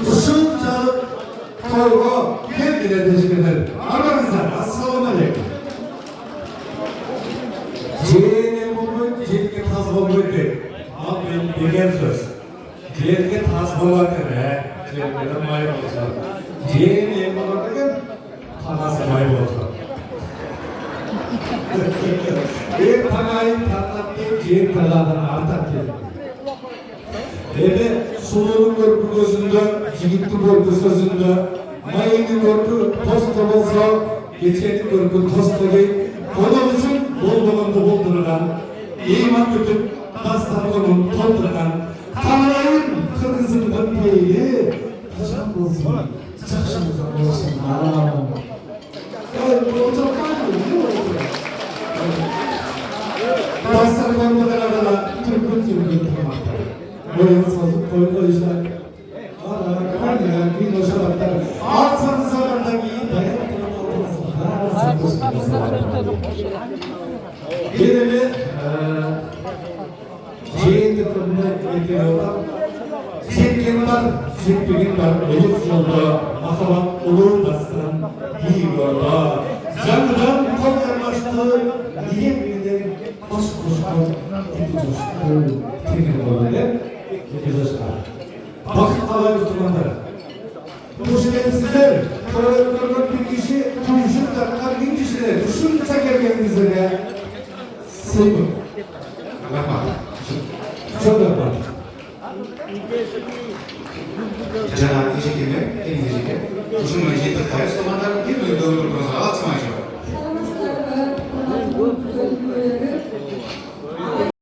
Uşunca toygo kendine teşekkür ederim. Arkadaşlar, assalamu alaikum. Ceğene bulmayın, ceğene tas bulmayın. Ama ben bilgen söz. Ceğene tas bulmakın he. Ceğene mayı olsun. Ceğene bulmakın tanası mayı olsun. Bir tanayı tanıttı, ceğene tanıdan artattı. Ve sulunun korku gözünde, jigitli korku sözünde, mayının korku tosta olsa, geçeni korku tosta değil, onun için bol buldurulan, iman tutup, dastanının tolduran, Tanrı'nın kırgızının peyli, taşan olsun, çakşımızdan olsun, Allah'ım. Evet, bu çok farklı, değil mi? Dastanının bu kadar Türk'ün tutmakta. Böyle sazıp koydu işte. Ara kanya bir doşaraklar. Artsanız zarardaki Birimi Ceyin'de kurumuna getiriyorlar. Çirkin var, çirkin var. Elif yolda, akabat olur bastan, iyi yolda. Canlıdan koyarlaştı, niye bilir, hoş koşku, tipi coşku, tipi olabilir. Vakit kalay Müslümanlar. Bu şerefsizler, koyarlarından bir kişi, tunuşup takılar bin kişiler. Düşün çeker kendinize de. Sıvı. Bakma. Çok bakma. Cenab-ı Teşekkürler, kendinize. Düşün mecliyeti kayıt zamanlar bir bölümde olur. Atmayacağım.